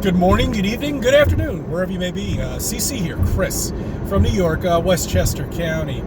Good morning, good evening, good afternoon, wherever you may be. CC here, Chris, from New York, Westchester County.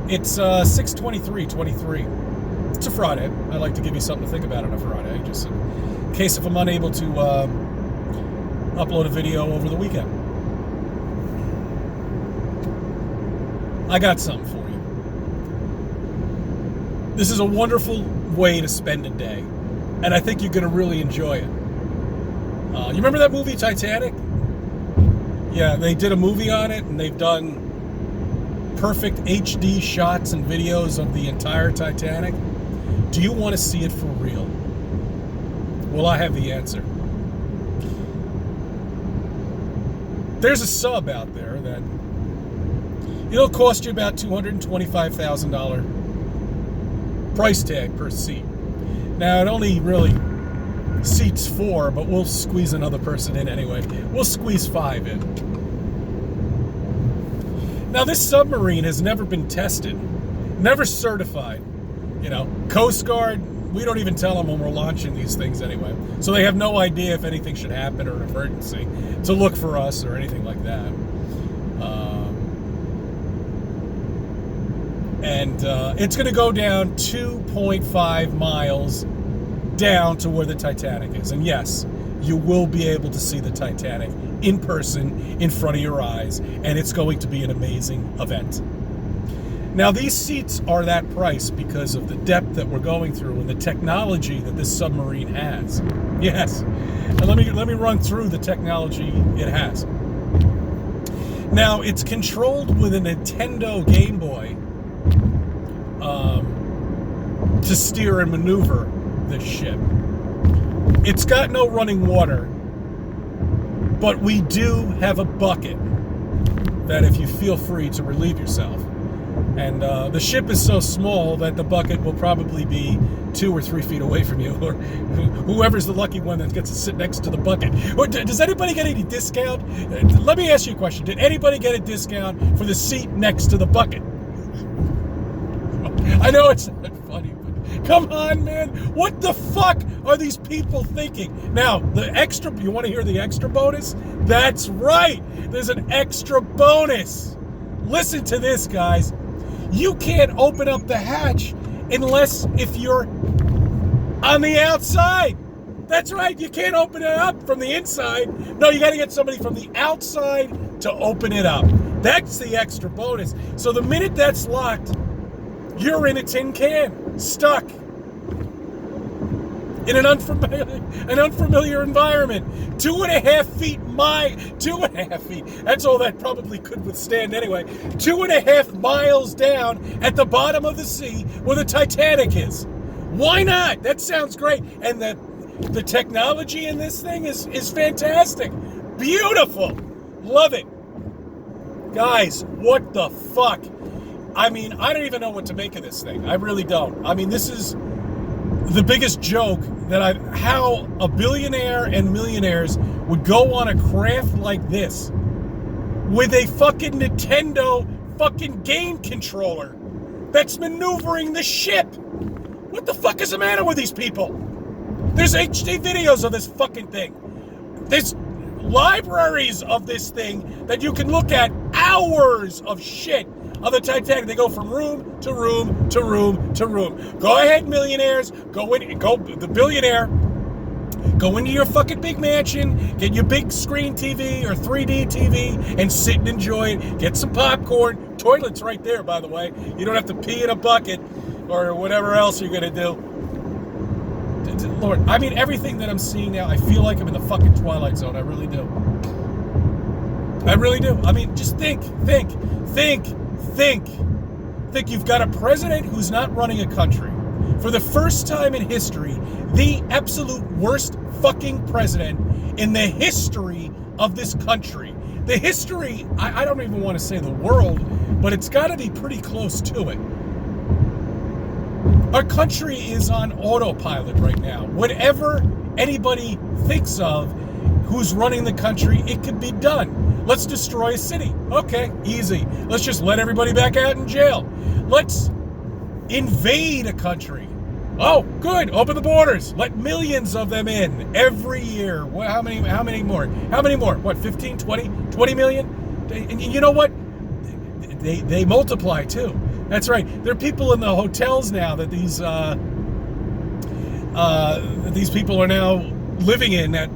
It's 6/23/23. It's a Friday. I like to give you something to think about on a Friday, just in case if I'm unable to upload a video over the weekend. I got something for you. This is a wonderful way to spend a day, and I think you're going to really enjoy it. You remember that movie Titanic? Yeah, they did a movie on it, and they've done perfect HD shots and videos of the entire Titanic. Do you want to see it for real? Well, I have the answer. There's a sub out there that it'll cost you about $225,000 price tag per seat. Now, it only really seats 4, but we'll squeeze another person in anyway. We'll squeeze 5 in. Now, this submarine has never been tested, never certified. You know, Coast Guard, we don't even tell them when we're launching these things anyway. So they have no idea if anything should happen or an emergency to look for us or anything like that. It's going to go down 2.5 miles down to where the Titanic is. And yes, you will be able to see the Titanic in person in front of your eyes, and it's going to be an amazing event. Now, these seats are that price because of the depth that we're going through and the technology that this submarine has. Yes. And let me run through the technology it has. Now, it's controlled with a Nintendo Game Boy to steer and maneuver this ship. It's got no running water, but we do have a bucket that if you feel free to relieve yourself. And the ship is so small that the bucket will probably be 2 or 3 feet away from you, or whoever's the lucky one that gets to sit next to the bucket. Or does anybody get any discount? Let me ask you a question. Did anybody get a discount for the seat next to the bucket? I know it's not funny, but come on, man. What the fuck are these people thinking? Now, you want to hear the extra bonus? That's right. There's an extra bonus. Listen to this, guys. You can't open up the hatch unless if you're on the outside. That's right. You can't open it up from the inside. No, you got to get somebody from the outside to open it up. That's the extra bonus. So the minute that's locked, you're in a tin can, stuck in an unfamiliar environment. 2.5 feet, 2.5 feet. That's all that probably could withstand anyway. 2.5 miles down at the bottom of the sea where the Titanic is. Why not? That sounds great. And the technology in this thing is fantastic. Beautiful. Love it. Guys, what the fuck? I mean, I don't even know what to make of this thing. I really don't. I mean, this is the biggest joke how a billionaire and millionaires would go on a craft like this with a fucking Nintendo fucking game controller that's maneuvering the ship. What the fuck is the matter with these people? There's HD videos of this fucking thing. There's libraries of this thing that you can look at, hours of shit of the Titanic. They go from room to room to room to room. Go ahead, millionaires. The billionaire. Go into your fucking big mansion, get your big screen TV or 3D TV, and sit and enjoy it. Get some popcorn. Toilet's right there, by the way. You don't have to pee in a bucket or whatever else you're going to do. Lord, I mean, everything that I'm seeing now, I feel like I'm in the fucking Twilight Zone. I really do. I really do. I mean, just think. You've got a president who's not running a country. For the first time in history, the absolute worst fucking president in the history of this country. The history, I don't even want to say the world, but it's got to be pretty close to it. Our country is on autopilot right now. Whatever anybody thinks of who's running the country, it could be done. Let's destroy a city. Okay, easy. Let's just let everybody back out in jail. Let's invade a country. Oh, good. Open the borders. Let millions of them in every year. Well, how many more? How many more? What, 15, 20 million? And you know what? They multiply too. That's right. There are people in the hotels now that these people are now living in that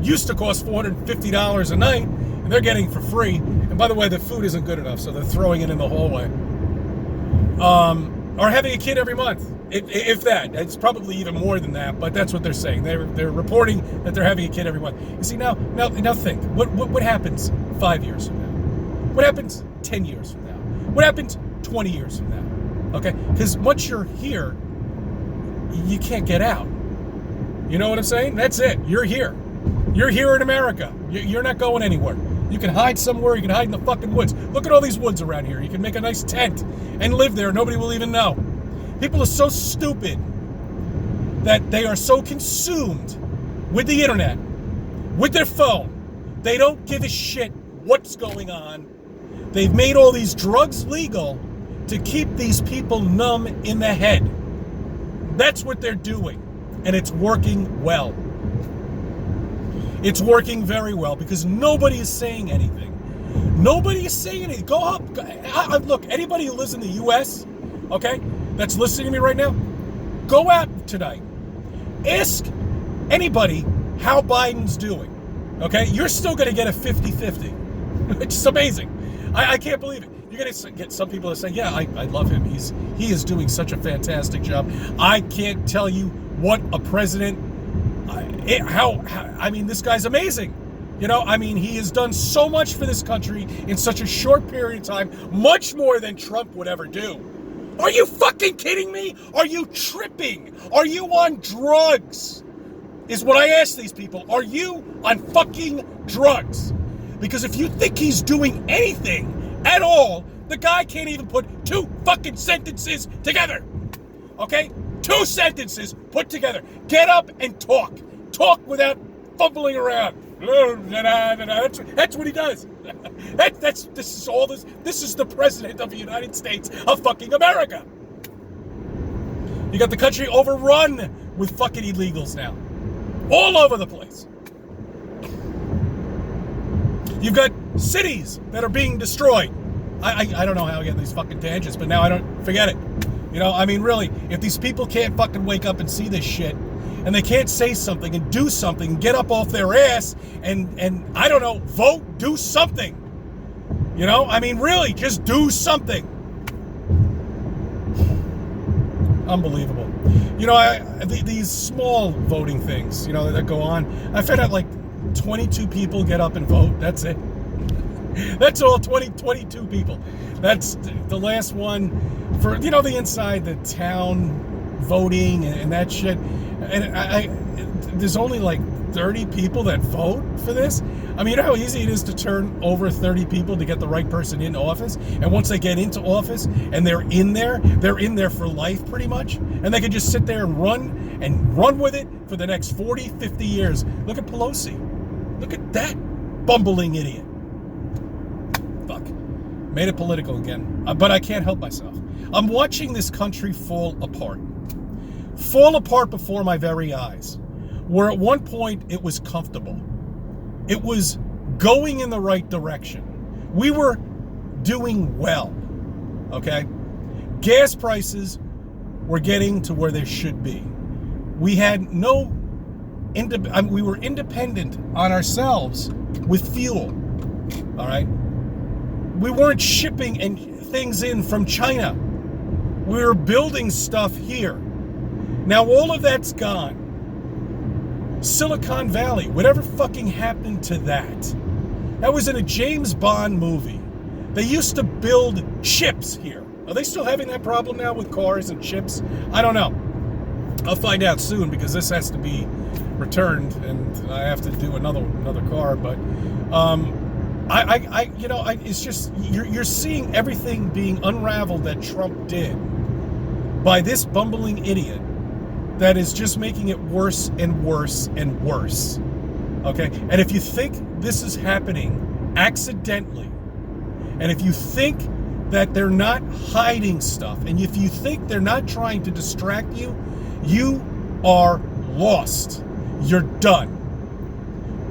used to cost $450 a night, and they're getting for free. And by the way, the food isn't good enough, so they're throwing it in the hallway. Or having a kid every month. If that, it's probably even more than that, but that's what they're saying. They're reporting that they're having a kid every month. You see, now think. What happens 5 years from now? What happens 10 years from now? What happens 20 years from now? Okay? Because once you're here, you can't get out. You know what I'm saying? That's it. You're here. You're here in America. You're not going anywhere. You can hide somewhere. You can hide in the fucking woods. Look at all these woods around here. You can make a nice tent and live there. Nobody will even know. People are so stupid that they are so consumed with the internet, with their phone. They don't give a shit what's going on. They've made all these drugs legal to keep these people numb in the head. That's what they're doing. And it's working well. It's working very well because nobody is saying anything. Nobody is saying anything. Go up. Look, anybody who lives in the U.S., okay, that's listening to me right now, go out tonight. Ask anybody how Biden's doing. Okay? You're still going to get a 50-50. It's just amazing. I can't believe it. You're going to get some people that say, yeah, I love him. He is doing such a fantastic job. I can't tell you what a president, I mean, this guy's amazing. You know, I mean, he has done so much for this country in such a short period of time, much more than Trump would ever do. Are you fucking kidding me? Are you tripping? Are you on drugs? Is what I ask these people. Are you on fucking drugs? Because if you think he's doing anything at all, the guy can't even put two fucking sentences together. Okay? 2 sentences put together. Get up and talk. Talk without fumbling around. That's what he does. This is the president of the United States of fucking America. You got the country overrun with fucking illegals now. All over the place. You've got cities that are being destroyed. I don't know how I get these fucking tangents, but now I don't forget it. You know, I mean, really, if these people can't fucking wake up and see this shit, and they can't say something and do something, and get up off their ass and I don't know, vote, do something. You know, I mean, really, just do something. Unbelievable. You know, these small voting things, you know, that go on. I found out like 22 people get up and vote. That's it. That's all, 22 people. That's the last one for, you know, the inside the town voting and that shit. And there's only like 30 people that vote for this. I mean, you know how easy it is to turn over 30 people to get the right person in office? And once they get into office and they're in there for life pretty much. And they can just sit there and run with it for the next 40, 50 years. Look at Pelosi. Look at that bumbling idiot. Fuck. Made it political again. But I can't help myself. I'm watching this country fall apart. Fall apart before my very eyes. Where at one point it was comfortable. It was going in the right direction. We were doing well. Okay? Gas prices were getting to where they should be. We had we were independent on ourselves with fuel. All right? We weren't shipping things in from China. We were building stuff here. Now all of that's gone. Silicon Valley, whatever fucking happened to that? That was in a James Bond movie. They used to build chips here. Are they still having that problem now with cars and chips? I don't know. I'll find out soon because this has to be returned and I have to do another car. But it's just you're seeing everything being unraveled that Trump did by this bumbling idiot. That is just making it worse and worse and worse. Okay? And if you think this is happening accidentally, and if you think that they're not hiding stuff, and if you think they're not trying to distract you, You are lost. You're done.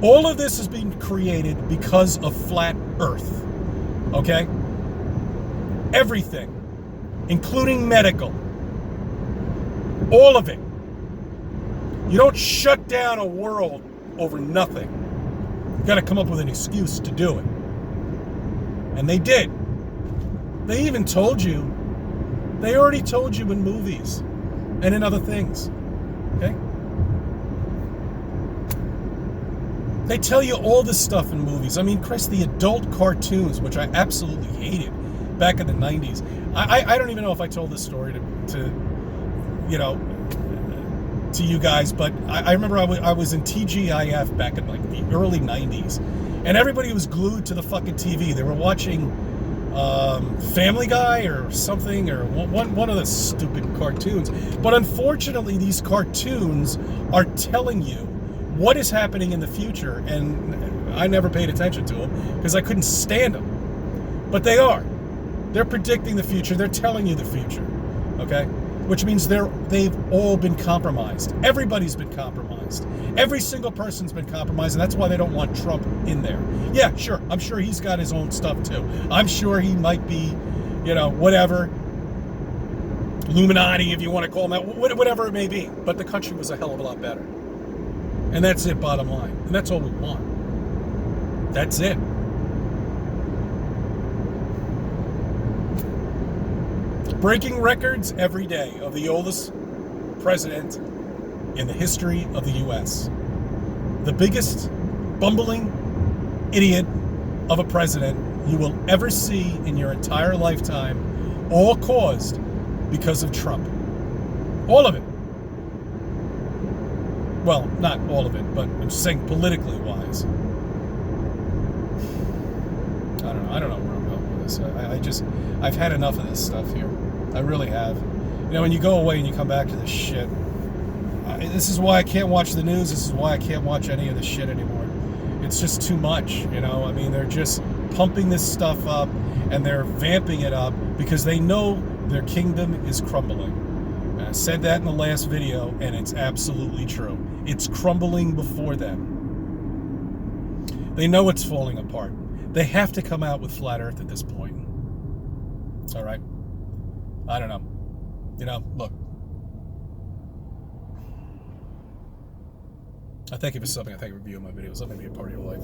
All of this is being created because of flat Earth. Okay? Everything, including medical. All of it. You don't shut down a world over nothing. You got to come up with an excuse to do it. And they did. They even told you. They already told you in movies and in other things. Okay? They tell you all this stuff in movies. I mean, Chris, the adult cartoons, which I absolutely hated back in the 90s. I don't even know if I told this story to you guys, but I remember I was in TGIF back in like the early 90s, and everybody was glued to the fucking TV. They were watching Family Guy or something, or one of the stupid cartoons. But unfortunately, these cartoons are telling you what is happening in the future, and I never paid attention to them because I couldn't stand them. But they are. They're predicting the future. They're telling you the future. Okay? Which means they've all been compromised. Everybody's been compromised. Every single person's been compromised, and that's why they don't want Trump in there. Yeah, sure. I'm sure he's got his own stuff too. I'm sure he might be, whatever. Illuminati, if you want to call him that, whatever it may be. But the country was a hell of a lot better. And that's it, bottom line. And that's all we want. That's it. Breaking records every day of the oldest president in the history of the U.S. The biggest bumbling idiot of a president you will ever see in your entire lifetime, all caused because of Trump. All of it. Well, not all of it, but I'm saying politically wise. I don't know where I'm going with this. I've had enough of this stuff here. I really have. When you go away and you come back to this shit, this is why I can't watch the news. This is why I can't watch any of this shit anymore. It's just too much, I mean, they're just pumping this stuff up and they're vamping it up because they know their kingdom is crumbling. And I said that in the last video, and it's absolutely true. It's crumbling before them. They know it's falling apart. They have to come out with flat Earth at this point. All right? I don't know. Look. I thank you for subbing. I thank you for viewing my videos. Let me be a part of your life.